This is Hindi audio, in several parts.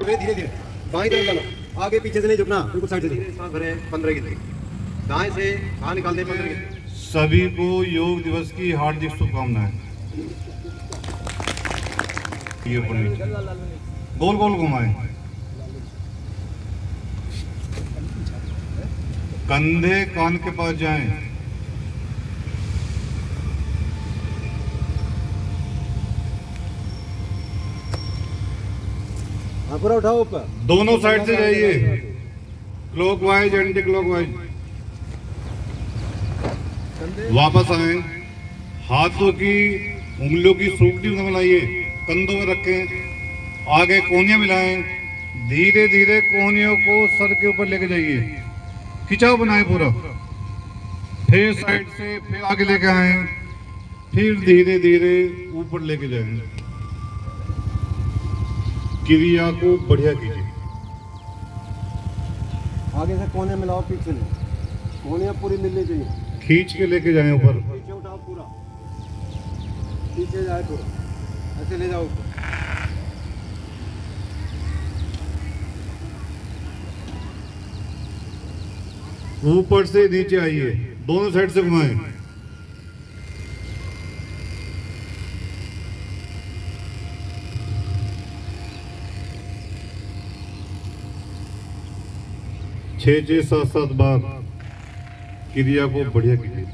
रहे धीरे धीरे बाएं तरफ डालो, आगे पीछे से नहीं झुकना, बिल्कुल साइड से नहीं। सांस भरे 15 की, दाएं से बाहर निकाल दे 15 की। सभी को योग दिवस की हार्दिक शुभकामनाएं। ये ऊपर नीचे गोल गोल घुमाएं, कंधे कान के पास जाएं, पूरा उठाओ ऊपर, दोनों साइड से जाइए, क्लॉकवाइज एंटी क्लॉकवाइज। वापस आए, हाथों की उंगलियों की सूखड़ी बनाइए, कंधों में रखें, आगे कोहनियां मिलाएं, धीरे धीरे कोहनियों को सर के ऊपर लेके जाइए, खिंचाव बनाए पूरा, फिर साइड से फिर आगे लेके आए, फिर धीरे धीरे ऊपर लेके जाएं। क्रिया को बढ़िया कीजिए। आगे से कोने मिलाओ, पीछे नहीं, कोहनियां पूरी मिलनी चाहिए। खींच के लेके जाएं ऊपर, पीछे उठाओ पूरा, पीछे जाए पूरा, ऐसे ले जाओ ऊपर। ऊपर से नीचे आइए, दोनों साइड से घुमाएं। छह 7 बार क्रिया को बढ़िया कीजिए।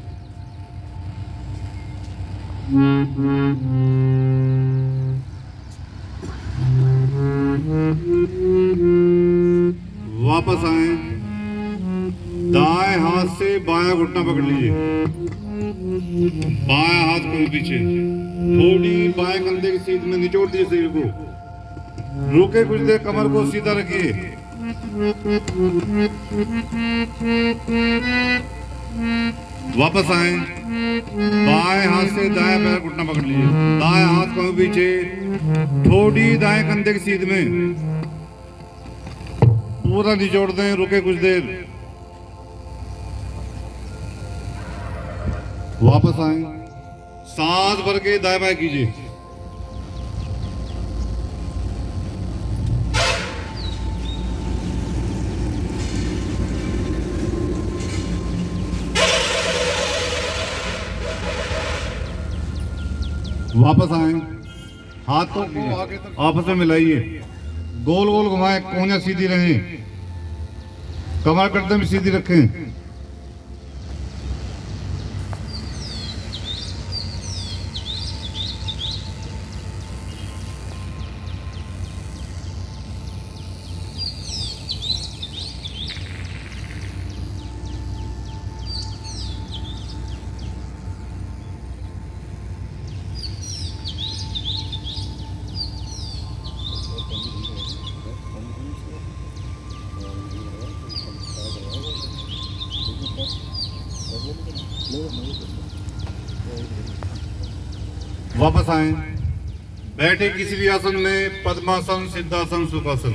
वापस आए, दाएं हाथ से बायां घुटना पकड़ लीजिए, बायां हाथ को पीछे, थोड़ी बाएं कंधे की सीध में निचोड़ दीजिए शरीर को, रुके कुछ देर, कमर को सीधा रखिए। वापस आए, बाएं हाथ से दाएं पैर घुटना पकड़ लीजिए, दाएं हाथ को पीछे, थोड़ी दाएं कंधे की सीध में, पूरा निचोड़ दें, रुके कुछ देर। वापस आए, सांस भर के दाएं बाएं कीजिए। वापस आए, हाथों को आगे तक आपस में मिलाइए, गोल गोल घुमाएं, कोहनियां सीधी रहें, कमर गर्दन भी सीधी रखें। वापस आए, बैठे किसी भी आसन में, पद्मासन, सिद्धासन, सुखासन,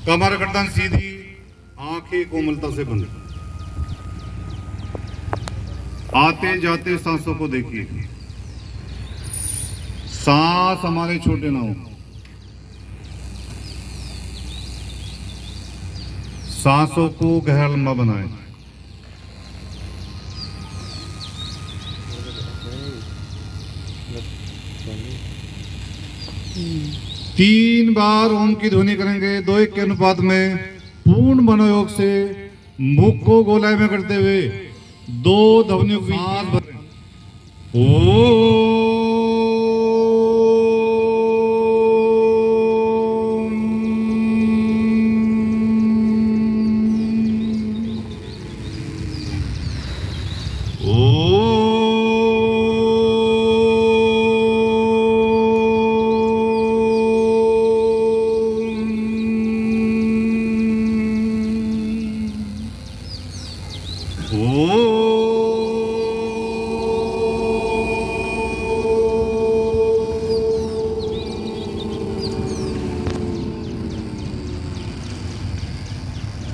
कमर गर्दन सीधी, आंखें कोमलता से बंद। आते जाते सांसों को देखिए, सांस हमारे छोटे ना हो, सांसों को गहरा लंबा बनाएं। तीन बार ओम की ध्वनि करेंगे 2:1 के अनुपात में, पूर्ण मनोयोग से मुख को गोलाई में करते हुए 2 ध्वनियों की सांस भरें।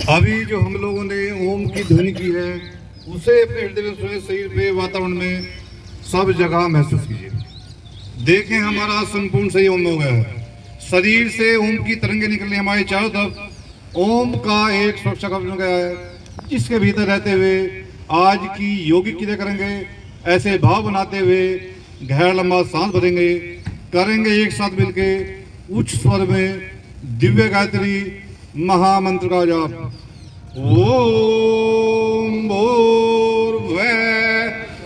अभी जो हम लोगों ने ओम की ध्वनि की है, उसे अपने हृदय में सुने, शरीर पे, वातावरण में, सब जगह महसूस कीजिए। देखें हमारा संपूर्ण सही ओम हो गया है। शरीर से ओम की तरंगे निकलने हमारे चारों तरफ ओम का एक सुरक्षा कवच बन गया है, जिसके भीतर रहते हुए आज की योगिक क्रिया करेंगे। ऐसे भाव बनाते हुए गहरा लंबा सांस भरेंगे, करेंगे एक साथ मिलके उच्च स्वर में दिव्य गायत्री महामंत्र का जाप। ओम भूर्भुवः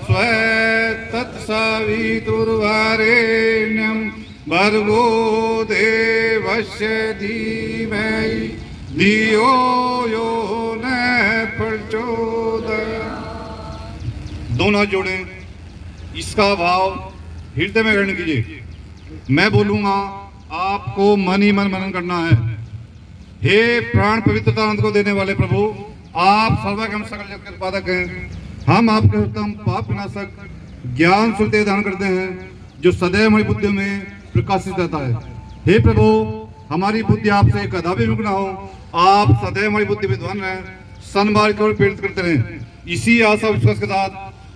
स्वः तत्सवितुर्वरेण्यं भर्गो देवस्य धीमहि धियो यो न प्रचोदयात्। दोनों हाथ जोड़ें, इसका भाव हृदय में ग्रहण कीजिए। मैं बोलूंगा, आपको मन ही मन मनन करना है। हे प्राण पवित्रता आनंद को देने वाले प्रभु, आप सर्वगम सकल जगत के उत्पादक हैं। हम आपके उत्तम पाप विनाशक ज्ञान सुलते दान करते हैं, जो सदैव हमारी बुद्धि में प्रकाशित रहता है। हे प्रभु, हमारी बुद्धि आपसे कदापि मुक्त ना हो। आप सदैव हमारी बुद्धि विद्वान रहें, सन्मार्ग की ओर प्रेरित करते रहें। इसी आशा विश्वास के साथ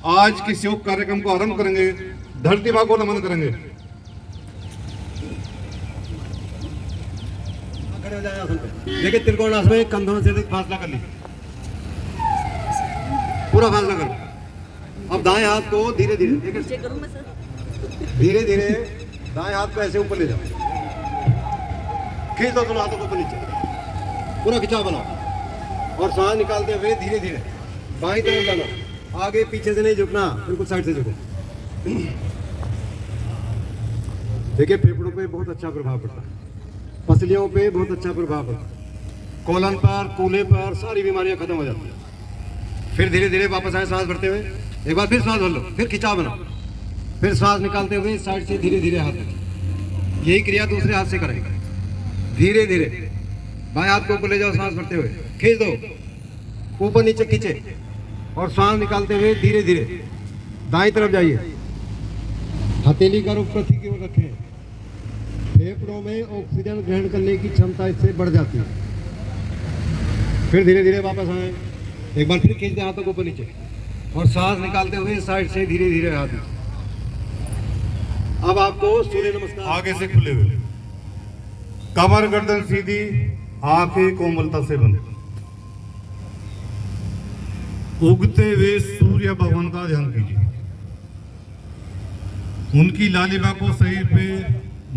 आज के योग कार्यक्रम को आरंभ करेंगे। धरती माँ को नमन करेंगे। खड़े हो जाए आसन पे। देखिए त्रिकोणासन में कंधों से फासला कर लीजिए, पूरा फासला करो। अब दाएं हाथ को धीरे धीरे धीरे धीरे दाएं हाथ को ऐसे ऊपर ले जाओ, खींच दो दोनों हाथों को ऊपर नीचे, पूरा खिंचाव बनाओ और सांस निकालते हुए धीरे धीरे बाईं तरफ जाना। आगे पीछे से नहीं झुकना, बिल्कुल साइड से झुको। देखिए फेफड़ों पे बहुत अच्छा प्रभाव पड़ता है, पसलियों पे बहुत अच्छा प्रभाव पड़ता है, कोलन पर, कूल्हे पर सारी बीमारियां खत्म हो जाती हैं। फिर धीरे धीरे वापस आए सांस भरते हुए, एक बार फिर सांस भर लो, फिर खिंचाव बनाओ, फिर सांस निकालते हुए साइड से धीरे धीरे हाथ रखें। यही क्रिया दूसरे हाथ से करेंगे। धीरे धीरे बाएं हाथ को ऊपर ले जाओ, सांस भरते हुए खींच दो, ऊपर नीचे खींचे और सांस निकालते हुए धीरे धीरे दाईं तरफ जाइए। हथेली का रुख पृथ्वी की ओर रखें। फेफड़ों में ऑक्सीजन ग्रहण करने की क्षमता इससे बढ़ जाती है। फिर धीरे धीरे वापस आए, एक बार फिर खींच दें हाथों को ऊपर नीचे और सांस निकालते हुए साइड से धीरे धीरे हाथ। अब आपको सूर्य नमस्कार। आगे से खुले हुए, कमर गर्दन सीधी, आंखें कोमलता से बंद। उगते हुए सूर्य भगवान का ध्यान कीजिए। उनकी लालिमा को शरीर पे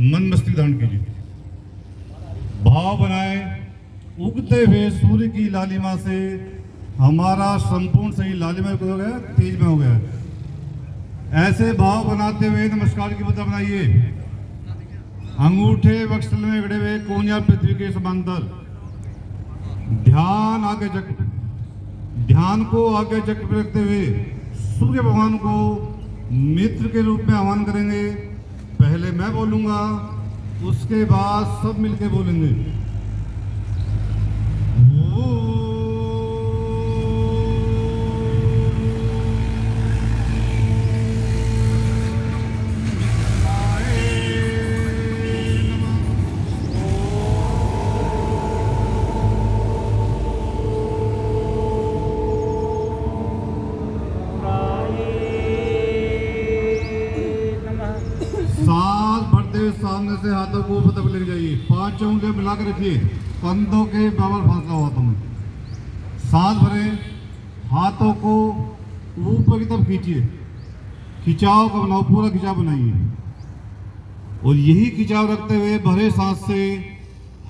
मन मस्तिष्क धारण कीजिए। भाव बनाए, उगते हुए सूर्य की लालिमा से हमारा संपूर्ण शरीर लालिमा हो गया, तेज में हो गया। ऐसे भाव बनाते हुए नमस्कार की मुद्रा बनाइए। अंगूठे वक्षस्थल में गड़े हुए कोनिया पृथ्वी के समांतर। ध्यान आगे चक्र, ध्यान को आगे चक्र पर रखते हुए सूर्य भगवान को मित्र के रूप में आह्वान करेंगे। पहले मैं बोलूंगा, उसके बाद सब मिलके बोलेंगे। सामने से हाथों को ऊपर तक लेके जाइए। 5 उंगलियां मिलाकर रखिए, कंधों के बराबर फासला हो हाथों में। सांस भरें, हाथों को ऊपर की तरफ खींचिए। खिंचाव का बनाओ, पूरा खिंचाव बनाइए और यही खिंचाव रखते हुए भरे सांस से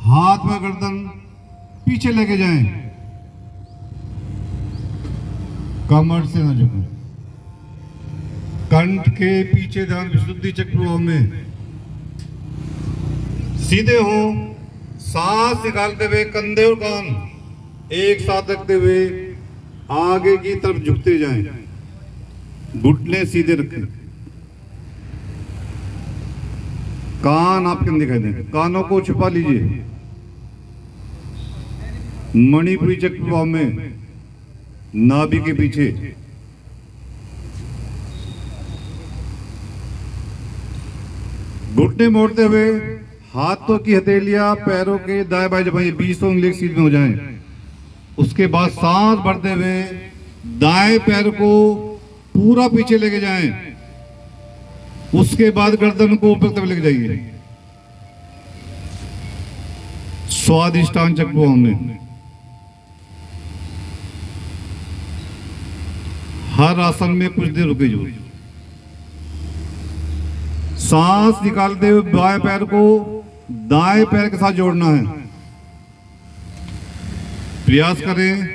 हाथ व गर्दन पीछे लेके जाएं। कमर से न झुकें। कंठ के पीछे ध्यान विशुद्धि चक्र में सीधे हो। सांस निकालते हुए कंधे और कान एक साथ रखते हुए आगे की तरफ झुकते जाएं। घुटने सीधे रखें। कान आपके दिखाई दें, कानों को छुपा लीजिए। मणिपुरी चक्र प्रभाव में नाभि के पीछे। घुटने मोड़ते हुए हाथों की हथेलियां पैरों के दाएं बाएं जमाइए, 20 उंगली सीध में हो जाएं। उसके बाद सांस भरते हुए दाएं पैर को पूरा पीछे लेके जाएं। उसके बाद गर्दन को ऊपर तक लेके जाइए। स्वादिष्टान चक्र में हर आसन में कुछ देर रुके जो। सांस निकालते हुए बाएं पैर को दाएं पैर के साथ जोड़ना है। प्रयास करें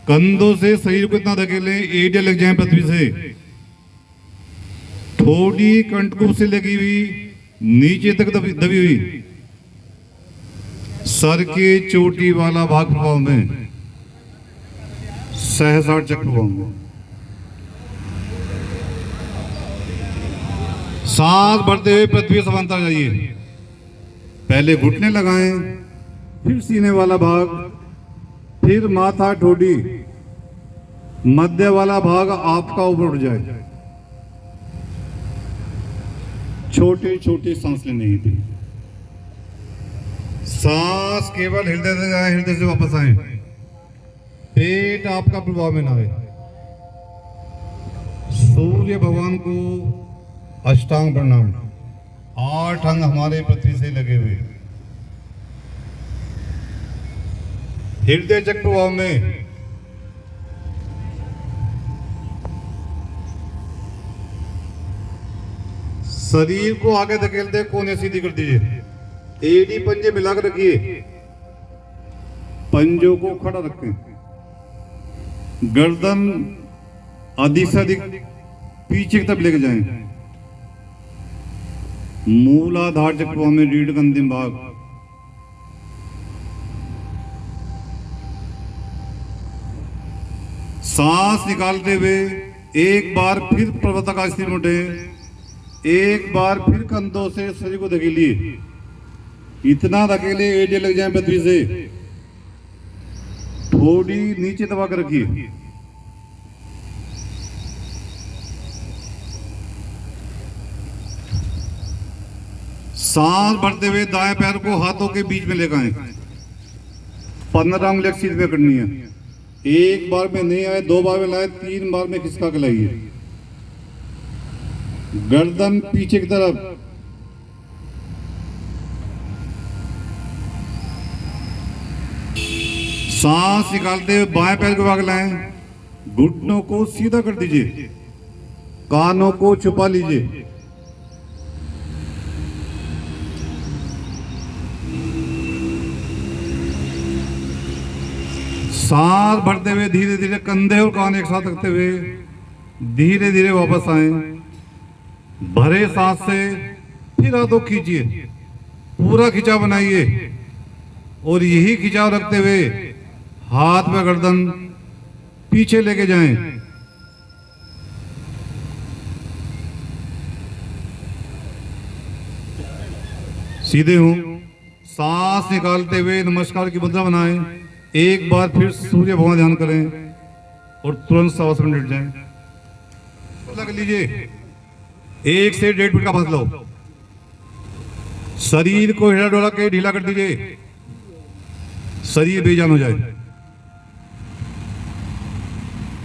कंधों से शरीर को इतना धकेलें एड़ियां लग जाएं पृथ्वी से। थोड़ी कंटकुप से लगी हुई नीचे तक दबी हुई। सर के चोटी वाला भाग प्रभाव में सहस्रार चक्र प्रभाव में। सांस भरते हुए पृथ्वी समांतर जाइए। पहले घुटने लगाएं, फिर सीने वाला भाग, फिर माथा ठोडी, मध्य वाला भाग आपका ऊपर उठ जाए। छोटे छोटे सांस लेने ही थी। सांस केवल हृदय से जाए, हृदय से वापस आए। पेट आपका प्रभाव में ना आए। सूर्य भगवान को अष्टांग प्रणाम। 8 अंग हमारे पृथ्वी से लगे हुए। हृदय चक्र प्रभाव में शरीर को आगे धकेलते कोने सीधी कर दीजिए। एड़ी पंजे मिलाकर रखिए। पंजों को खड़ा रखें। गर्दन अधिक से अधिक पीछे की तरफ लेके जाएं। मूलाधार चक्र में रीढ़ का अंतिम भाग। सांस निकालते हुए एक बार फिर पर्वताकार स्थिति में उठे। एक बार फिर कंधों से शरीर को धकेलिए। इतना धकेले एड़ियां लग जाए पृथ्वी से। थोड़ी नीचे दबा कर रखिए। सांस भरते हुए दाएं पैर को हाथों के बीच में लेकर आए। 15 उंगलियां सीध में करनी है। एक बार में नहीं आए, 2 बार में लाए, 3 बार में खिसका के लाइए। गर्दन पीछे की तरफ। सांस निकालते हुए बाएं पैर को भाग लाएं। घुटनों को सीधा कर दीजिए। कानों को छुपा लीजिए। सांस भरते हुए धीरे धीरे कंधे और कान एक साथ रखते हुए धीरे धीरे वापस आए। भरे सांस से फिर हाथों खींचिए। पूरा खिंचाव बनाइए और यही खिंचाव रखते हुए हाथ में गर्दन पीछे लेके जाएं। सीधे हों। सांस निकालते हुए नमस्कार की मुद्रा बनाएं। एक बार फिर सूर्य भगवान ध्यान करें और तुरंत शवासन में लेट जाएं। लग लीजिए 1 से 1.5 मिनट का फासला हो। शरीर को हिला डोला के ढीला कर दीजिए। शरीर बेजान हो जाए।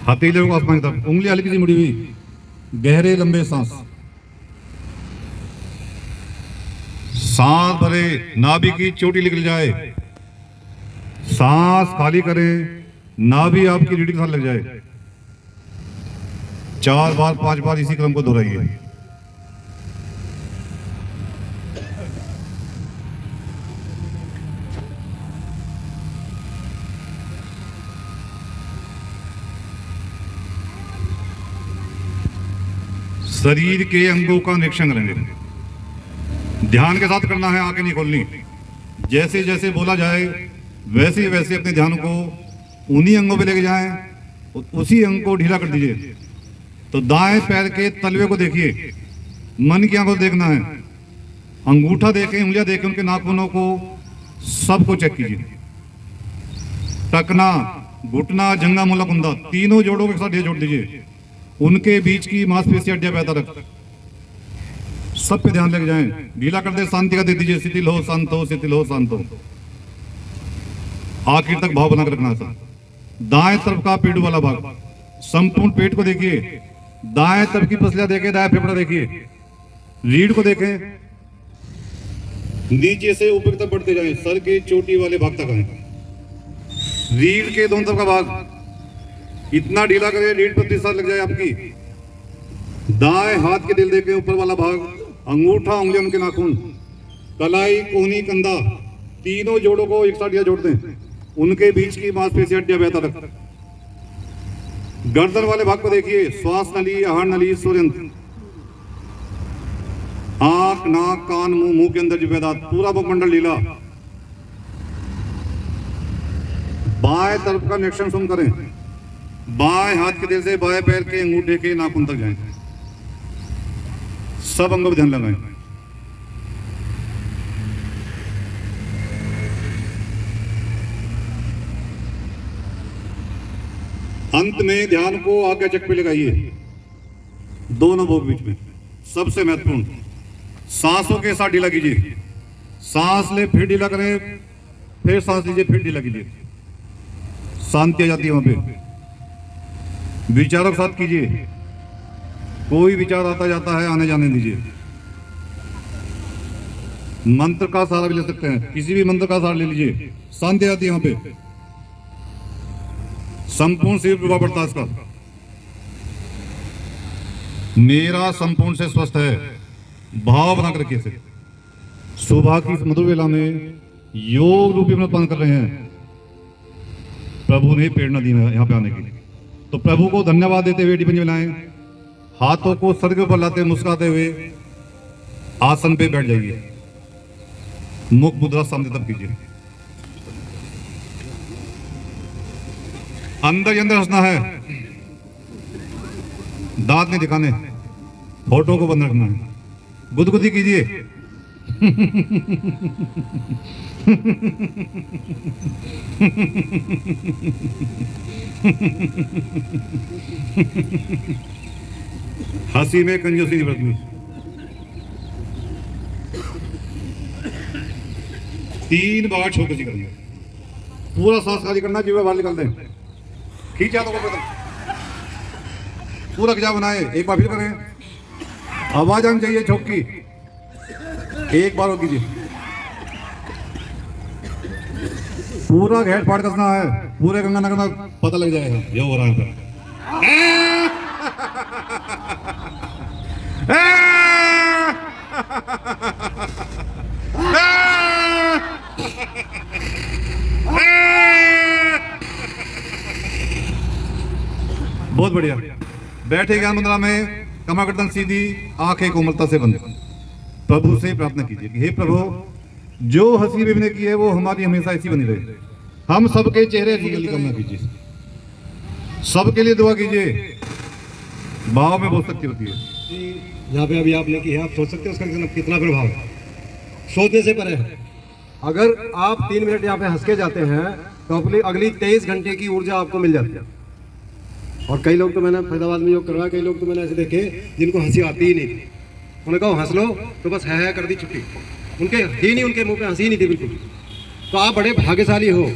हथेलियों को आसमान की तरफ, उंगली हल्की सी मुड़ी हुई। गहरे लंबे सांस। सांस भरे, नाभि की चोटी निकल जाए। सांस खाली करें, नाभि आपकी रीढ़ के साथ लग जाए। 4 बार 5 बार इसी क्रम को दोहराइए। शरीर के अंगों का निरीक्षण करेंगे। ध्यान के साथ करना है, आंखें नहीं खोलनी। जैसे जैसे बोला जाए वैसे वैसे अपने ध्यान को उन्हीं अंगों पे लेके जाएं और उसी अंग को ढीला कर दीजिए। तो दाएं पैर के तलवे को देखिए। मन की आंखों को देखना है। अंगूठा देखें, उंगलियां देखें, उनके नाखूनों को सबको चेक कीजिए। टकना, घुटना, जंगा, मूला, कुंदा, तीनों जोड़ों के साथ ढेर जोड़ दीजिए। उनके बीच की मांसपेशी हड्डियां बेहतर रख सब पे ध्यान लेके जाएं। ढीला कर दे, शांति का दे दीजिए। शिथिल हो, शांत हो, शिथिल हो, शांत हो। आखिर तक भाव बनाकर रखना था। दाएं तरफ का पेट वाला भाग, संपूर्ण पेट को देखिए। दाएं तरफ की पसलियां देखिए, दाएं फेफड़ा देखिए, रीढ़ को देखें। नीचे से ऊपर तक बढ़ते जाएं, सर के चोटी वाले भाग तक आए। रीढ़ के दोनों तरफ का भाग इतना ढीला करें रीढ़ पर प्रतिशत लग जाए आपकी। दाएं हाथ के दिल देके ऊपर वाला भाग, अंगूठा, उंगली, उनके नाखून, कलाई, कोहनी, कंधा, तीनों जोड़ों को एक साथ जोड़ दें। उनके बीच की मांसपेशी हड्डियां बेहतर रख। गर्दन वाले भाग को देखिए, श्वास नली, आहार नली, सूर्यंत्र, आंख, नाक, कान, मुंह, मुंह के अंदर जिब्बेदांत, पूरा मुखमंडल लीला। बाएं तरफ का निरीक्षण सुन करें। बाएं हाथ के दिल से बाएं पैर के अंगूठे के नाखून तक जाएं। सब अंगों पर ध्यान लगाएं। अंत में ध्यान को आगे चक पे लगाइए, दोनों भोग बीच में। सबसे महत्वपूर्ण, सांसों के साथ ढीला कीजिए। सांस ले फिर ढीला करें, फिर सांस लीजिए, फिर ढीला कीजिए। शांति आ जाती है वहां पे। विचारों के साथ कीजिए, कोई विचार आता जाता है, आने जाने दीजिए। मंत्र का सहारा भी ले सकते हैं, किसी भी मंत्र का सहारा ले लीजिए, शांति आती है वहां पे। संपूर्ण शरीर प्रभाव पड़ता है इसका। मेरा संपूर्ण से स्वस्थ है, भाव बना कर रखिए इसे। सुबह की इस मधुर वेला में योग रूपी अमृत पान कर रहे हैं। प्रभु ने प्रेरणा दी है यहाँ पे आने की, तो प्रभु को धन्यवाद देते हुए डिपंज मिलाएं। हाथों को सर के ऊपर लाते मुस्कुराते हुए आसन पे बैठ जाइए। मुख मुद्रा सामने तक कीजिए। अंदर ही अंदर हंसना है, दांत नहीं दिखाने, होठों को बंद रखना है। गुदगुदी कीजिए। हंसी में कंजूसी नहीं बरतनी। 3 बार छोकसी करनी, पूरा सांस खाली करना, जीवा बाहर निकाल दें। खींचा तो पूरा खिंचाव बनाए। एक बार फिर करें, आवाज आनी चाहिए छोक की। एक बार और कीजिए। पूरा घेट फाड़ कसना है, पूरे गंगानगर में पता लग जाएगा ये हो रहा है। बहुत बढ़िया। बैठे ज्ञान मुद्रा में, कमर गर्दन सीधी, आंखें कोमलता से बंद। प्रभु से प्रार्थना कीजिए कि हे प्रभु, जो हंसी भी की है वो हमारी हमेशा ऐसी बनी रहे। हम सबके चेहरे की जल्दी कामना कीजिए, सबके लिए दुआ कीजिए। भाव में बहुत शक्ति होती है। यहाँ पे अभी आपने की है, आप सोच सकते हैं उसका कितना प्रभाव है, सोचने से परे है। अगर आप 3 मिनट यहाँ पे हंस के जाते हैं तो अपनी अगली 23 घंटे की ऊर्जा आपको मिल जाती है। और कई लोग तो मैंने फैदाबाद में योग करवाया, कई लोग तो मैंने ऐसे देखे जिनको हंसी आती ही नहीं थी। उन्होंने कहा हंस लो, तो बस है कर दी छुट्टी। उनके ही नहीं, उनके मुंह पे हंसी ही नहीं थी बिल्कुल। तो आप बड़े भाग्यशाली हो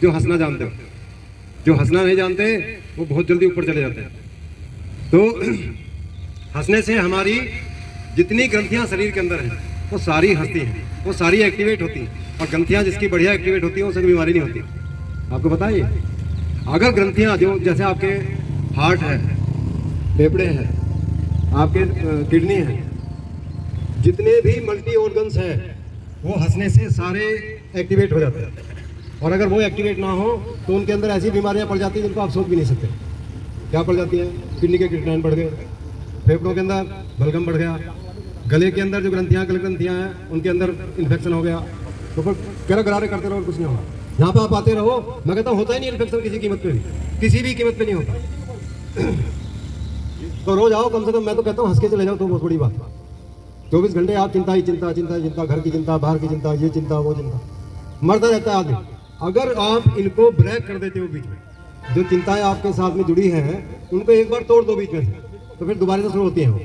जो हंसना जानते हो। जो हंसना नहीं जानते वो बहुत जल्दी ऊपर चले जाते हैं। तो हंसने से हमारी जितनी ग्रंथियां शरीर के अंदर हैं वो सारी हंसती हैं, वो सारी एक्टिवेट होती हैं। और ग्रंथियां जिसकी बढ़िया एक्टिवेट होती हैं उसे कोई बीमारी नहीं होती। आपको बताइए, अगर ग्रंथियां जो जैसे आपके हार्ट है, फेफड़े हैं, आपके किडनी है, जितने भी मल्टी ऑर्गन्स है वो हंसने से सारे एक्टिवेट हो जाते हैं। और अगर वो एक्टिवेट ना हो तो उनके अंदर ऐसी बीमारियां पड़ जाती हैं जिनको आप सोच भी नहीं सकते। क्या पड़ जाती हैं? किडनी के क्रिएटिनिन बढ़ गए, फेफड़ों के अंदर बलगम बढ़ गया, गले के अंदर जो ग्रंथियां हैं उनके अंदर इन्फेक्शन हो गया। तो फिर कह गरारे करते रहो और कुछ नहीं होगा। यहाँ पे आप आते रहो, मैं कहता हूँ होता ही नहीं इन्फेक्शन किसी कीमत पे भी, किसी भी कीमत पे नहीं होता। तो रोज आओ कम से कम, मैं तो कहता हूँ हंस के चले जाओ तो बहुत बड़ी बात। 24 घंटे आप चिंता ही चिंता, घर की चिंता, बाहर की चिंता, ये चिंता वो चिंता, मरता रहता है आदमी। अगर आप इनको ब्रेक कर देते हो बीच में, जो चिंताएं आपके साथ में जुड़ी हैं उनको एक बार तोड़ दो बीच में से, तो फिर दोबारा से शुरू होती हैं वो।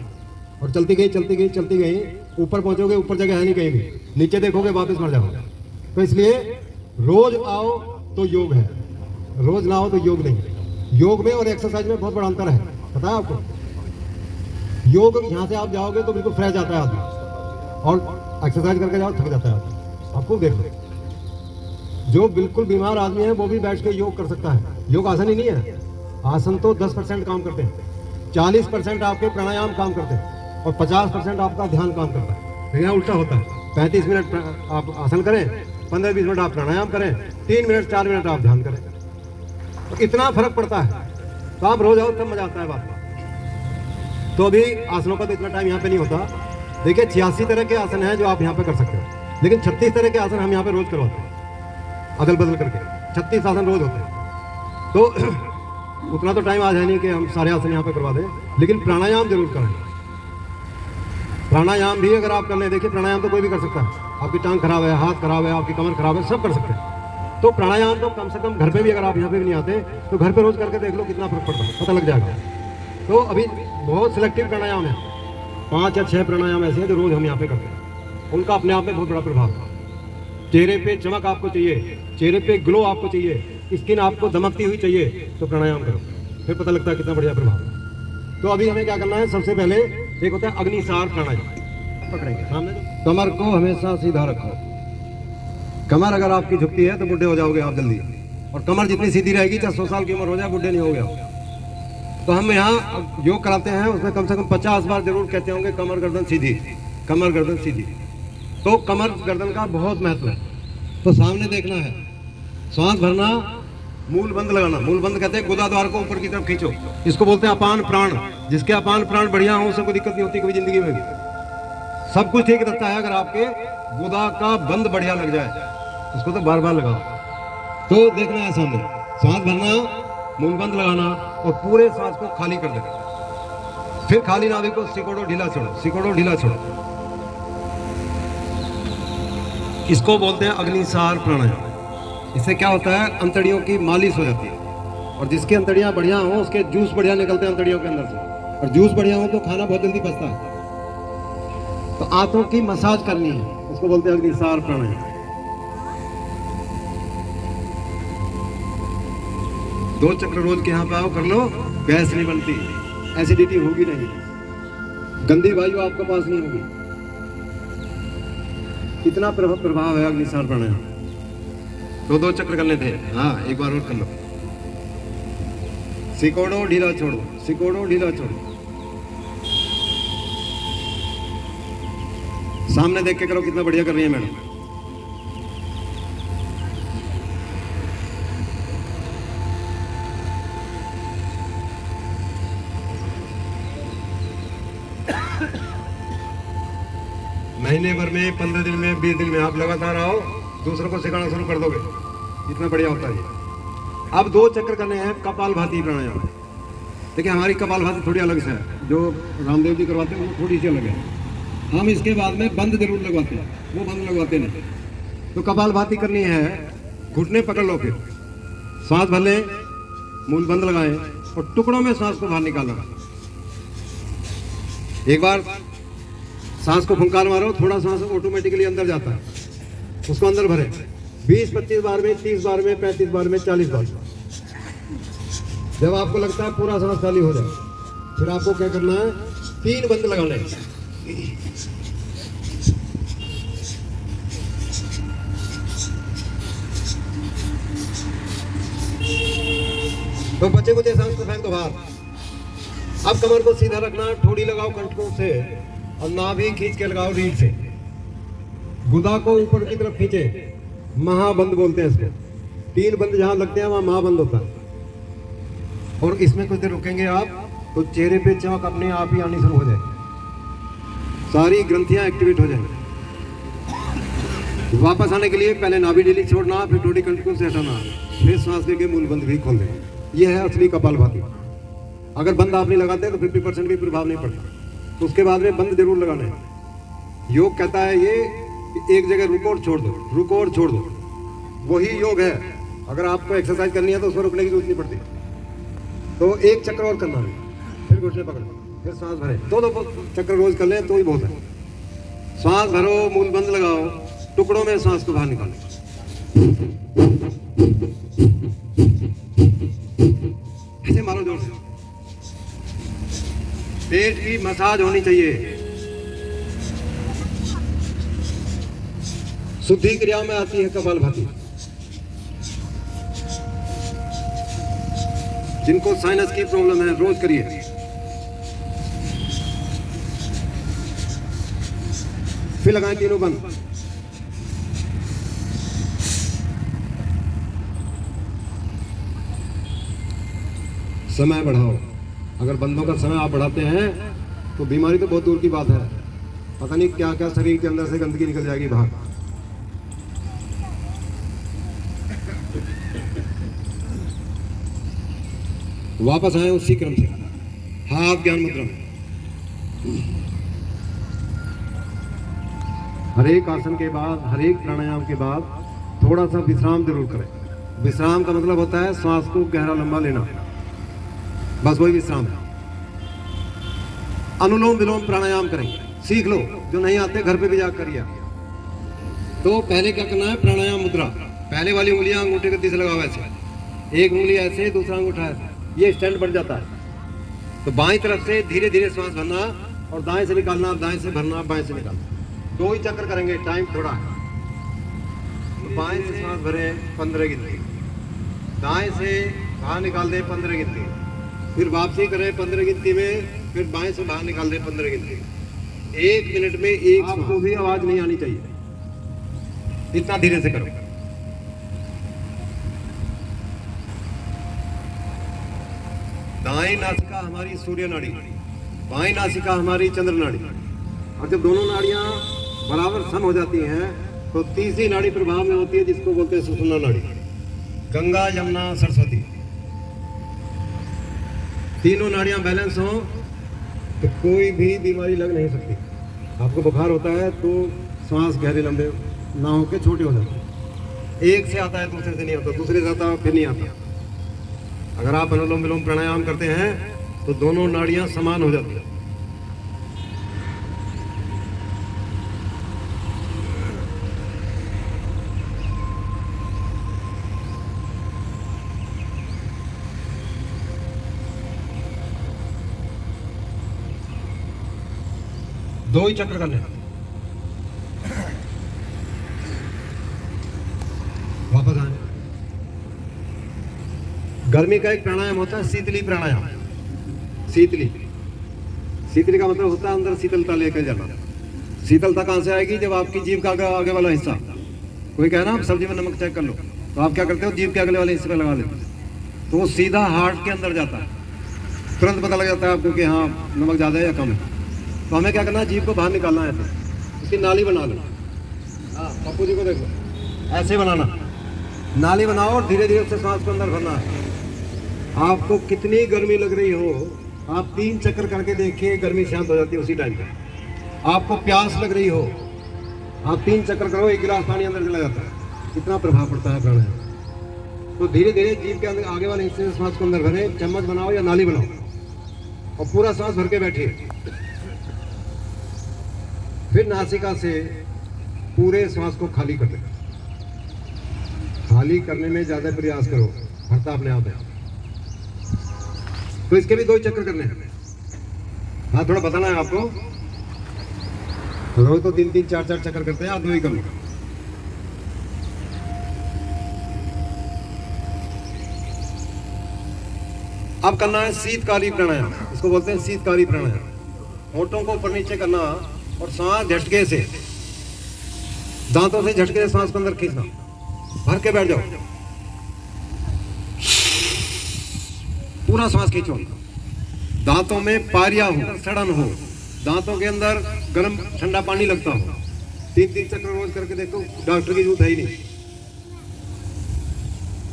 और चलती गई, ऊपर पहुंचोगे, ऊपर जगह है नहीं कहीं भी, नीचे देखोगे वापस मर जाओगे। तो इसलिए रोज आओ तो योग है, रोज ना आओ तो योग नहीं। योग में और एक्सरसाइज में बहुत बड़ा अंतर है, पता है आपको। योग यहाँ से आप जाओगे तो बिल्कुल फ्रेश आता है आदमी, और एक्सरसाइज करके जाओ, थक जाता है आदमी। आप खूब देख लो, जो बिल्कुल बीमार आदमी है वो भी बैठ के योग कर सकता है। योग आसन ही नहीं है, आसन तो 10% काम करते हैं, 40% आपके प्राणायाम काम करते हैं और 50% आपका ध्यान काम करता है। लेकिन यहाँ उल्टा होता है, 35 मिनट आप आसन करें, 15-20 मिनट आप प्राणायाम करें, 3 मिनट 4 मिनट आप ध्यान करें, तो इतना फर्क पड़ता है। तो आप रोज आओ, तब मजा आता है बात का। तो अभी आसनों का तो इतना टाइम यहाँ पे नहीं होता। देखिए 86 तरह के आसन हैं जो आप यहाँ पे कर सकते हो, लेकिन 36 तरह के आसन हम यहाँ पे रोज करवाते हैं, अदल बदल करके 36 आसन रोज होते हैं। तो उतना तो टाइम आज है नहीं कि हम सारे आसन यहाँ पे करवा दें, लेकिन प्राणायाम जरूर करें। प्राणायाम भी अगर आप कर लें, देखिए प्राणायाम तो कोई भी कर सकता है। आपकी टांग खराब है, हाथ खराब है, आपकी कमर खराब है, सब कर सकते हैं। तो प्राणायाम तो कम से कम घर पे भी, अगर आप यहाँ पे भी नहीं आते तो घर पे रोज करके देख लो कितना फर्क पड़ता है, पता लग जाएगा। तो अभी बहुत सिलेक्टिव प्राणायाम है, 5 या 6 प्राणायाम ऐसे हैं जो रोज हम यहाँ पे करते हैं। उनका अपने आप में बहुत बड़ा प्रभाव है। चेहरे पे चमक आपको चाहिए, चेहरे पे ग्लो आपको चाहिए, स्किन आपको दमकती हुई चाहिए, तो प्राणायाम करो, फिर पता लगता है कितना बढ़िया प्रभाव है। तो अभी हमें क्या करना है, सबसे पहले एक होता है अग्निसार प्राणायाम। पकड़ेंगे सामने, कमर को हमेशा सीधा रखो। कमर अगर आपकी झुकती है तो बुढ़े हो जाओगे आप जल्दी, और कमर जितनी सीधी रहेगी, चाहे 100 साल की उम्र हो जाए, बुढ़े नहीं हो गया। तो हम यहाँ योग कराते हैं, उसमें कम से कम 50 बार जरूर कहते होंगे कमर गर्दन सीधी, कमर गर्दन सीधी। तो कमर गर्दन का बहुत महत्व है। तो सामने देखना है, सांस भरना, मूल बंद लगाना। मूल बंद कहते हैं गुदा द्वार को ऊपर की तरफ खींचो, इसको बोलते हैं अपान प्राण। जिसके अपान प्राण बढ़िया हो, उसे कोई दिक्कत नहीं होती कभी जिंदगी में भी, सब कुछ ठीक रहता है। अगर आपके गुदा का बंद बढ़िया लग जाए, इसको तो बार बार लगाओ। तो देखना है सामने, सांस भरना, मूल बंद लगाना और पूरे सांस को खाली कर देना। फिर खाली नाभि को सिकोड़ो ढीला छोड़ो, सिकोड़ो ढीला छोड़ो। इसको बोलते हैं अग्निसार प्राणायाम। इससे क्या होता है, अंतड़ियों की मालिश हो जाती है, और जिसकी अंतड़ियां बढ़िया हो उसके जूस बढ़िया निकलते हैं अंतड़ियों के अंदर से, और जूस बढ़िया हो तो खाना बहुत जल्दी पचता है। तो आंतों की मसाज करनी है, उसको बोलते हैं अग्निसार प्राणायाम। 2 चक्र रोज के यहाँ पे आओ, कर लो, गैस नहीं बनती, एसिडिटी होगी नहीं, गंदी वायु आपके पास नहीं होगी। कितना प्रभाव है अग्निसार प्राणायाम। 2 चक्र करने थे, हाँ एक बार और कर लो। सिकोड़ो ढीला छोड़ो, सिकोड़ो ढीला छोड़ो। सामने देख के करो, कितना बढ़िया कर रही है मैडम। महीने भर में, 15 दिन में, 20 दिन में आप लगातार आओ, दूसरों को सिखाना शुरू कर दोगे, इतना बढ़िया होता है ये। अब 2 चक्र करने हैं कपालभाति प्राणायाम। देखिए हमारी कपालभाति थोड़ी अलग से है, जो रामदेव जी करवाते हैं वो थोड़ी सी अलग है। हम इसके बाद में बंद जरूर लगवाते हैं, वो बंद लगवाते नहीं। तो कपालभाति करनी है, घुटने पकड़ लो, फिर सांस भर लें, मूल बंद लगाएं और टुकड़ों में सांस को बाहर निकालना। एक बार सांस को फुंकार मारो, थोड़ा सांस ऑटोमेटिकली अंदर जाता है, उसको अंदर भरे। 20-25 बार में, 30 बार में, 35 बार में, 40 बार। जब आपको लगता है पूरा सांस खाली हो जाए, फिर आपको क्या करना है, 3 बंद लगाने हैं। तो बच्चे को सांस को फेंक दो बाहर। अब कमर को सीधा रखना, ठोड़ी लगाओ कंठों से और नाभि खींच के लगाओ रीढ़ से। गुदा को ऊपर की तरफ खींचे, महाबंद बोलते हैं इसको। 3 बंद जहां लगते हैं वहां महाबंद होता है। और इसमें कुछ देर रुकेंगे आप, तो चेहरे पे चमक अपने आप ही आनी शुरू हो जाएगी, सारी ग्रंथियां एक्टिवेट हो जाएंगी। वापस आने के लिए पहले नाभि ढीली छोड़ना, फिर ठोड़ी कंठों से हटाना, फिर सांस लेके मूल बंद भी खोल देना। यह है असली कपालभाति। अगर बंद आप नहीं लगाते तो 50% भी प्रभाव नहीं पड़ता। तो उसके बाद में बंद जरूर लगाना है। योग कहता है ये एक जगह रुको और छोड़ दो, रुको और छोड़ दो, वही योग है। अगर आपको एक्सरसाइज करनी है तो उसमें रुकने की जरूरत नहीं पड़ती। तो 1 चक्र और करना है, फिर घुटने पकड़ो, फिर सांस भरे। 2 चक्र रोज कर लें तो ही बहुत है। सांस भरो, मूल बंद लगाओ, टुकड़ों में सांस को बाहर निकालो। ऐसे मारो जोर से। पेट की मसाज होनी चाहिए। शुद्धि क्रिया में आती है कपालभाति। जिनको साइनस की प्रॉब्लम है रोज करिए। फिर लगाएं तीनों बंद। समय बढ़ाओ। अगर बंदों का समय आप बढ़ाते हैं तो बीमारी तो बहुत दूर की बात है, पता नहीं क्या क्या शरीर के अंदर से गंदगी निकल जाएगी बाहर। वापस आए उसी क्रम से, हाथ ज्ञान मुद्रा में। हर एक आसन के बाद, हर एक प्राणायाम के बाद थोड़ा सा विश्राम जरूर करें। विश्राम का मतलब होता है श्वास को गहरा लंबा लेना, बस वही विश्राम है। अनुलोम विलोम प्राणायाम करेंगे, सीख लो। जो नहीं आते घर पे भी जाकर करिए। तो पहले क्या करना है, प्राणायाम मुद्रा। पहले वाली उंगलियां अंगूठे के दिशा लगाओ ऐसे, एक उंगली ऐसे, दूसरा अंगूठा ऐसे, ये स्टैंड बढ़ जाता है। तो बाईं तरफ से धीरे धीरे श्वास भरना और दाएं से निकालना, दाएं से भरना, बाएं से निकालना। 2 ही चक्कर करेंगे, टाइम थोड़ा है। तो बाएं से श्वास भरे 15 गिनती, दाएं से बाहर निकाल दे 15 गिनती, फिर वापसी करें 15 गिनती में, फिर बाएं से बाहर निकाल दे 15 गिनती। 1 मिनट में एक आपको भी आवाज नहीं आनी चाहिए, इतना धीरे से करो। दाएं नासिका हमारी सूर्य नाड़ी, बाएं नासिका हमारी चंद्र नाड़ी। और जब दोनों नाड़ियां बराबर सम हो जाती हैं तो तीसरी नाड़ी प्रभाव में होती है, जिसको बोलते हैं सुषुम्ना नाड़ी। गंगा, यमुना, सरस्वती, तीनों नाड़ियां बैलेंस हो तो कोई भी बीमारी लग नहीं सकती। आपको बुखार होता है तो सांस गहरे लंबे ना होकर छोटे हो जाते हैं। एक से आता है, दूसरे से नहीं आता, दूसरे से आता फिर नहीं आता। अगर आप अनुलोम विलोम प्राणायाम करते हैं तो दोनों नाड़ियां समान हो जाती हैं। दो ही चक्र करने, वापस आए। गर्मी का एक प्राणायाम होता है शीतली प्राणायाम। शीतली का मतलब होता है अंदर शीतलता लेकर जाना। शीतलता कहाँ से आएगी? जब आपकी जीभ का आगे वाला हिस्सा, कोई कहे ना आप सब्जी में नमक चेक कर लो, तो आप क्या करते हो, जीभ के अगले वाले हिस्से पे लगा लेते हो, तो वो सीधा हार्ट के अंदर जाता है। तुरंत पता लग जाता है आपको कि हाँ नमक ज़्यादा है या कम है। तो हमें क्या करना है, जीभ को बाहर निकालना है, ऐसे उसकी नाली बना लो। हाँ, पप्पू जी को देखो, ऐसे बनाना, नाली बनाओ और धीरे धीरे उससे सांस को अंदर भरना है। आपको कितनी गर्मी लग रही हो, आप 3 चक्कर करके देखिए, गर्मी शांत हो जाती है उसी टाइम पे। आपको प्यास लग रही हो, आप 3 चक्कर करो, 1 गिलास पानी अंदर चला जाता है। कितना प्रभाव पड़ता है प्राणायाम। तो धीरे धीरे जीभ के अंदर आगे वाले हिस्से से सांस को अंदर भरें, चम्मच बनाओ या नाली बनाओ और पूरा सांस भर के बैठिए। फिर नासिका से पूरे श्वास को खाली कर दें। खाली करने में ज्यादा प्रयास करो, भरता अपने आप है। तो इसके भी 2 चक्कर करने हैं। हाँ, थोड़ा बताना है आपको। रोज तो 3-3, 4-4 चक्कर करते हैं, आप 2 ही कर लो। अब करना है शीतकारी प्राणायाम, इसको बोलते हैं शीतकारी प्राणायाम। होठों को ऊपर नीचे करना और सांस झटके से, दांतों से झटके से सांस को अंदर खींचना, भर के बैठ जाओ, पूरा सांस खींचो। दांतों में पारिया हो, सड़न हो, दांतों के अंदर गर्म ठंडा पानी लगता हो। 3-3 चक्कर रोज करके देखो, डॉक्टर की जरूरत है ही नहीं।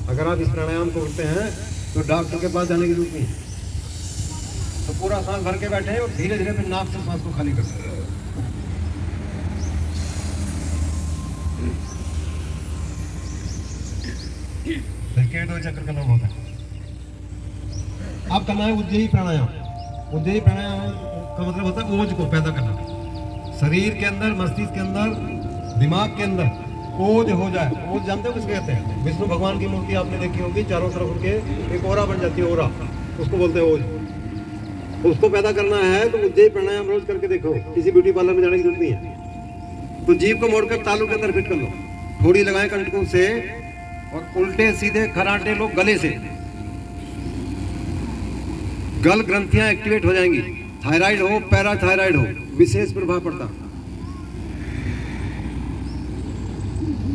अगर आप इस प्राणायाम को करते हैं तो डॉक्टर के पास जाने की जरूरत नहीं है। तो पूरा सांस भर के बैठे और धीरे धीरे फिर नाक से सांस को खाली करते हैं। फिर 2 चक्कर करना होता है। अब करना है उज्जयी प्राणायाम। उज्जयी प्राणायाम का मतलब होता है ओज को पैदा करना। शरीर के अंदर, मस्तिष्क के अंदर, दिमाग के अंदर ओज हो जाए। ओज जानते हो किसको कहते हैं? विष्णु भगवान की मूर्ति आपने देखी होगी, चारों तरफ उनके एक ओरा बन जाती है, ओरा, उसको बोलते हैं ओज। उसको पैदा करना है तो उज्जयी प्राणायाम रोज करके देखो, किसी ब्यूटी पार्लर में जाने की जरूरत नहीं है। तो जीभ को मोड़कर तालू के अंदर फिट कर लो। थोड़ी लगाएं कंटकों से, और उल्टे सीधे खराटे लो गले से। गल ग्रंथियां एक्टिवेट हो जाएंगी। थायराइड हो, पैराथायराइड हो, विशेष प्रभाव पड़ता।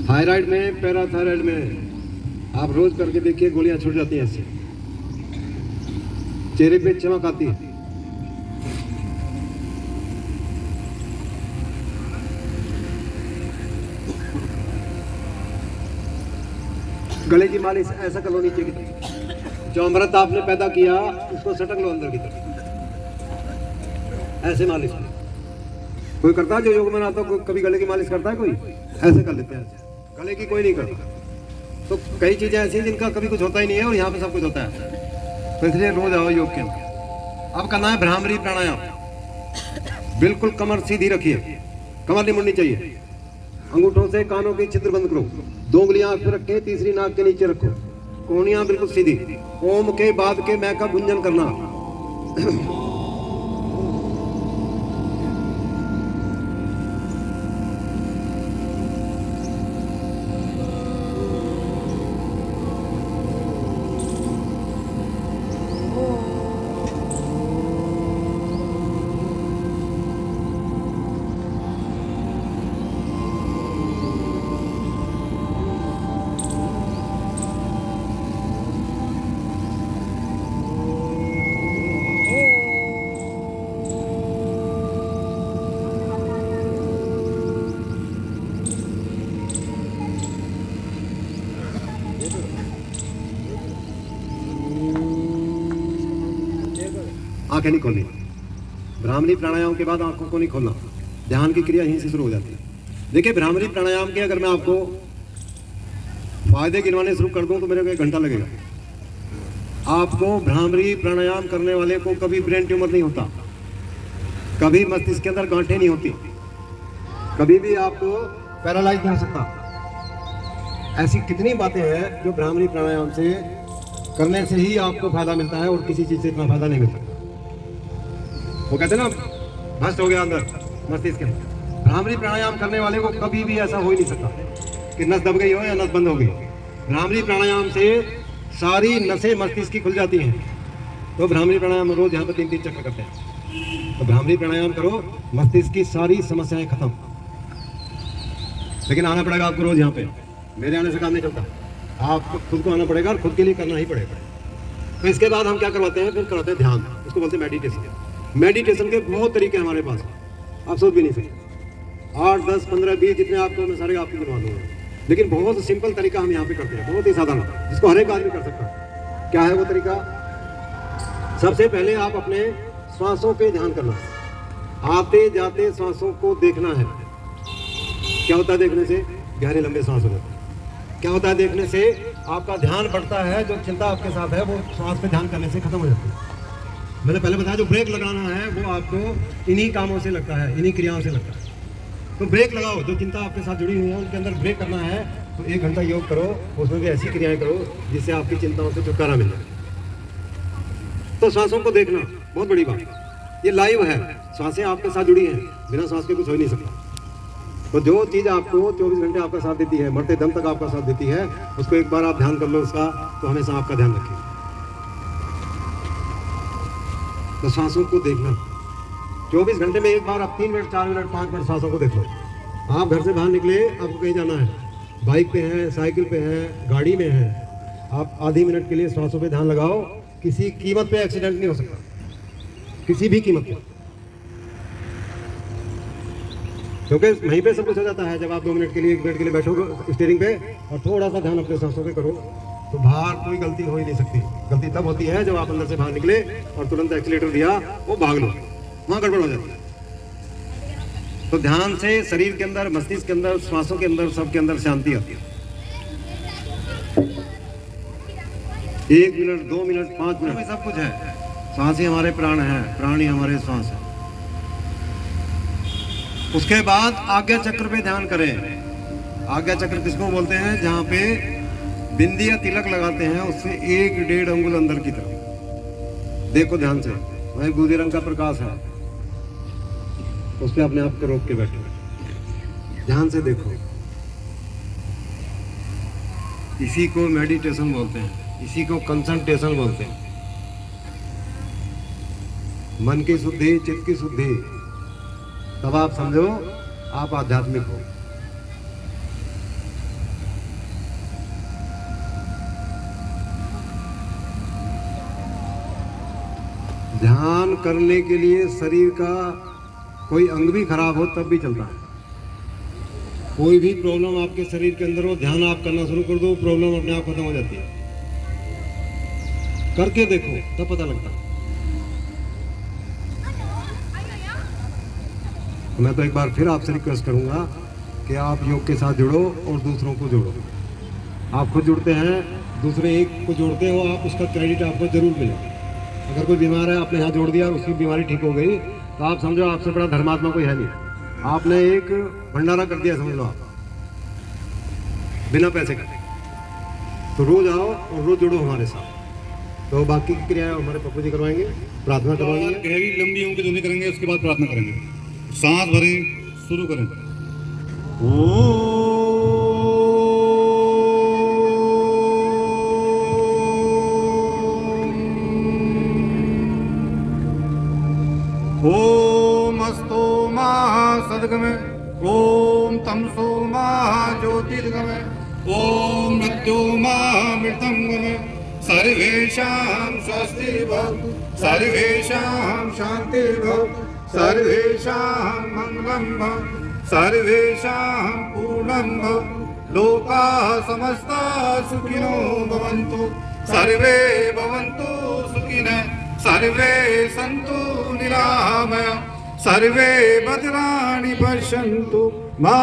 थायराइड में, पैराथायराइड में आप रोज करके देखिए, गोलियां छूट जाती हैं ऐसे, चेहरे पे चमक आती है। गले की मालिश ऐसा कर लो नीचे की तरफ। जो अमृत आपने पैदा किया उसको सटक लो अंदर की तरफ, ऐसे मालिश। कोई करता है जो योग में आता है, कभी गले की मालिश करता है कोई? ऐसे कर लेते हैं, ऐसे। गले की कोई नहीं करता। तो कई चीजें ऐसी हैं जिनका कभी कुछ होता ही नहीं है, और यहाँ पे सब कुछ होता है। तो इसलिए रोज आओ योग के अंदर। अब करना है भ्रामरी प्राणायाम। बिल्कुल कमर सीधी रखिए, कमर नहीं मुड़नी चाहिए। अंगूठों से कानों के छिद्र बंद करो, 2 उंगलियां आंख पे रखें, तीसरी नाक के नीचे रखो, कोहनियां बिल्कुल सीधी। ओम के बाद के मैं का गुंजन करना। आंखें नहीं खोलनी। भ्रामरी प्राणायाम के बाद आंखों को नहीं खोलना। ध्यान की क्रिया यहीं से शुरू हो जाती है। देखिए, भ्रामरी प्राणायाम के अगर मैं आपको फायदे गिनवाने शुरू कर दूं तो मेरे को 1 घंटा लगेगा। आपको भ्रामरी प्राणायाम करने वाले को कभी ब्रेन ट्यूमर नहीं होता, कभी मस्तिष्क के अंदर गांठें नहीं होती, कभी भी आपको पैरालाइज नहीं हो सकता। ऐसी कितनी बातें हैं जो भ्रामरी प्राणायाम से करने से ही आपको फायदा मिलता है, और किसी चीज से इतना फायदा नहीं मिलता। वो कहते हैं ना, भ्रष्ट हो गया अंदर मस्तिष्क के अंदर। भ्रामरी प्राणायाम करने वाले को कभी भी ऐसा हो ही नहीं सकता कि नस दब गई हो या नस बंद हो गई। भ्रामरी प्राणायाम से सारी नसें मस्तिष्क की खुल जाती हैं। तो भ्रामरी प्राणायाम रोज यहाँ पर 3-3 चक्र करते हैं। तो भ्रामरी प्राणायाम करो, मस्तिष्क की सारी समस्याएं खत्म। लेकिन आना पड़ेगा आपको रोज यहाँ पे, मेरे आने से काम नहीं चलता। आपको खुद को आना पड़ेगा और खुद के लिए करना ही पड़ेगा। तो इसके बाद हम क्या करवाते हैं, फिर करवाते हैं ध्यान। उसको बोलते हैं मेडिटेशन। मेडिटेशन के बहुत तरीके हैं हमारे पास, आप सोच भी नहीं सकते। 8, 10, 15, 20 जितने आपको, मैं सारे आपको गिनवा दूंगा। लेकिन बहुत सिंपल तरीका हम यहाँ पे करते हैं, बहुत ही साधारण, जिसको हर एक आदमी कर सकता है। क्या है वो तरीका? सबसे पहले आप अपने श्वासों पे ध्यान करना। आते जाते श्वासों को देखना है। क्या होता है देखने से? गहरे लंबे सांस हो जाते हैं। क्या होता है देखने से? आपका ध्यान बढ़ता है। जो चिंता आपके साथ है वो श्वास पे ध्यान करने से खत्म हो जाती है। मैंने पहले बताया, जो ब्रेक लगाना है वो आपको इन्हीं कामों से लगता है, इन्हीं क्रियाओं से लगता है। तो ब्रेक लगाओ, जो चिंता आपके साथ जुड़ी हुई है उनके अंदर ब्रेक करना है। तो 1 घंटा योग करो, उसमें भी ऐसी क्रियाएं करो जिससे आपकी चिंताओं से छुटकारा मिल जाए। तो सांसों को देखना बहुत बड़ी बात। ये लाइव है, सांसें आपके साथ जुड़ी हैं, बिना सांस के कुछ हो ही नहीं सकता। तो जो चीज़ आपको 24 घंटे आपका साथ देती है, मरते दम तक आपका साथ देती है, उसको एक बार आप ध्यान कर लो उसका, तो हमेशा आपका ध्यान रखिए। तो सांसों को देखना 24 घंटे में एक बार आप 3 मिनट, 4 मिनट, 5 मिनट सांसों को देख लो। आप घर से बाहर निकले, आपको कहीं जाना है, बाइक पे हैं, साइकिल पे हैं, गाड़ी में हैं, आप आधी मिनट के लिए सांसों पे ध्यान लगाओ। किसी कीमत पे एक्सीडेंट नहीं हो सकता, किसी भी कीमत पे, क्योंकि वहीं पे सब कुछ हो जाता है। जब आप 2 मिनट के लिए, 1 मिनट के लिए बैठोगे स्टीयरिंग पे और थोड़ा सा ध्यान अपने सांसों पे करो, तो बाहर कोई गलती हो ही नहीं सकती। गलती तब होती है जब आप अंदर से बाहर निकले और तुरंत एक्सीलेटर दिया, वो भाग लो, वहाँ गड़बड़ हो जाती है। तो ध्यान से शरीर के अंदर, मस्तिष्क के अंदर, श्वासों के अंदर, सबके अंदर शांति आती है। 1 मिनट, 2 मिनट, 5 मिनट में सब कुछ है। सांस ही हमारे प्राण है, प्राण ही हमारे श्वास है। उसके बाद आज्ञा चक्र पे ध्यान करें। आज्ञा चक्र किसको बोलते हैं? जहाँ पे बिंदी या तिलक लगाते हैं, उससे 1-1.5 अंगुल अंदर की तरफ देखो ध्यान से। वह गुलाबी रंग का प्रकाश है, उस पर अपने आप को रोक के बैठो, ध्यान से देखो। इसी को मेडिटेशन बोलते हैं, इसी को कंसंट्रेशन बोलते हैं। मन की शुद्धि, चित्त की शुद्धि, तब आप समझो आप आध्यात्मिक हो। ध्यान करने के लिए शरीर का कोई अंग भी खराब हो तब भी चलता है। कोई भी प्रॉब्लम आपके शरीर के अंदर हो, ध्यान आप करना शुरू कर दो, प्रॉब्लम अपने आप खत्म हो जाती है। करके देखो तब पता लगता है। मैं तो एक बार फिर आपसे रिक्वेस्ट करूंगा कि आप योग के साथ जुड़ो और दूसरों को जोड़ो। आप खुद जुड़ते हैं, दूसरे एक को जोड़ते हो, आप उसका क्रेडिट आपको जरूर मिलेगा। अगर कोई बीमार है, आपने यहाँ जोड़ दिया और उसकी बीमारी ठीक हो गई, तो आप समझो आपसे बड़ा धर्मात्मा कोई है नहीं। आपने एक भंडारा कर दिया, समझ लो आप, बिना पैसे का। तो रोज आओ और रोज जुड़ो हमारे साथ। तो बाकी की क्रियाएं हमारे पप्पू जी करवाएंगे, प्रार्थना करवाएंगे। गहरी लंबी ऊँग की ध्वनि करेंगे, उसके बाद प्रार्थना करेंगे। सांस भरें, शुरू करें। ओम अस्तो महासद्गमे, ओम तमसो महाज्योतिर्गमे, ओम मृत्यो महामृतंगमे, सर्वेषां स्वस्तिर्भवतु, सर्वेषां शान्तिर्भवतु, सर्वेषां मंगलं भवतु, सर्वेषां पूर्णं भवतु, लोकाः समस्ताः सुखिनो भवन्तु, सर्वे भवन्तु सुखिनः, सर्वे सन्तु निरामया, सर्वे भद्राणि पश्यन्तु, मा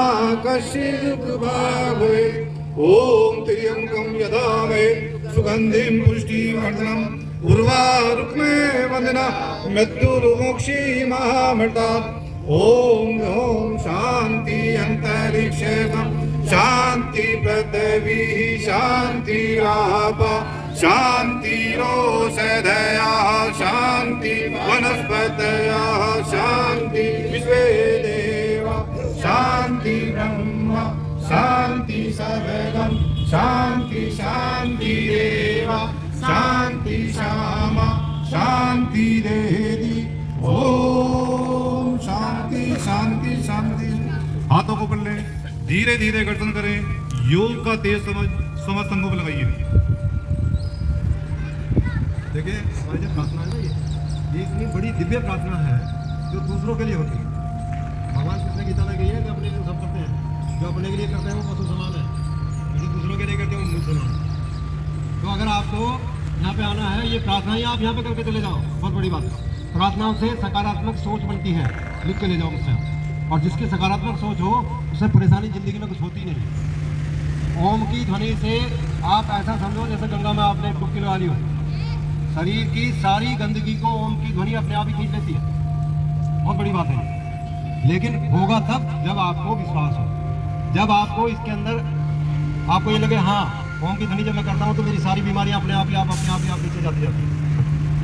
कश्चित् दुःखभाग् भवेत्। ॐ त्र्यम्बकं यजामहे सुगन्धिं पुष्टिवर्धनम्, उर्वारुक्मे वन्दना मृत्युर्मोक्षी महामृतात्। ओम ओम शांति अंतरिक्षे शांति पृथ्वी शांति आप शांति रोषधया शांति वनस्पतया शांति विश्वे देवा शांति ब्रह्म शांति सर्वगम शांति शांति देवा शांति श्यामा शांति देवी। ओम शांति शांति शांति। हाथों को पकड़ लें, धीरे धीरे गर्दन करें, योग का तेज समझ संघों पर लगाइए। देखिए हमारी जो प्रार्थना है ना, ये इतनी बड़ी दिव्य प्रार्थना है जो दूसरों के लिए होती है। भगवान कृष्ण गीता में कही है कि अपने लिए सब करते हैं, जो अपने के लिए करते हैं वो पशु समान है, जो दूसरों के लिए करते हैं वो मनुष्य समान है। तो अगर आपको यहाँ पे आना है, ये प्रार्थना ही आप यहाँ पे करके चले जाओ, बहुत बड़ी बात है। प्रार्थनाओं से सकारात्मक सोच बनती है, लिख के ले जाओ मुझसे। और जिसकी सकारात्मक सोच हो उसे परेशानी जिंदगी में कुछ होती नहीं। ओम की ध्वनि से आप ऐसा समझो जैसे गंगा में आपने डुबकी लगा ली हो। शरीर की सारी गंदगी को ओम की ध्वनि अपने आप ही खींच लेती है, बहुत बड़ी बात है। लेकिन होगा तब जब आपको विश्वास हो, जब आपको इसके अंदर आपको ये लगे हाँ ओम की ध्वनि जब मैं करता हूँ तो मेरी सारी बीमारियाँ अपने आप ही नीचे जाती जाती है।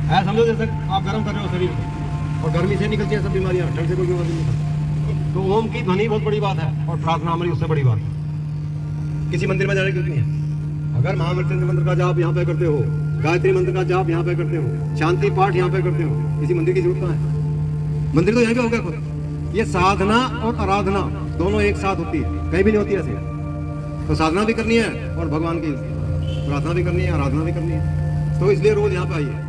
ऐसा समझो जैसे आप गर्म कर रहे हो शरीर को और गर्मी से निकलती है सब बीमारियाँ, ठंड से कोई बीमारी नहीं निकलती। तो ओम की ध्वनि बहुत बड़ी बात है और प्रार्थना हमारी उससे बड़ी बात है। किसी मंदिर में जाने की नहीं है। अगर महामृत्युंजय मंत्र का जाप यहाँ पे करते हो, गायत्री मंत्र का जाप यहाँ पे करते हो, शांति पाठ यहाँ पे करते हो, किसी मंदिर की जरूरत कहाँ है? मंदिर तो यहाँ पे हो गया खुद। ये साधना और आराधना दोनों एक साथ होती है, कहीं भी नहीं होती ऐसे। तो साधना भी करनी है और भगवान की प्रार्थना भी करनी है, आराधना भी करनी है। तो इसलिए रोज यहाँ पे आइए।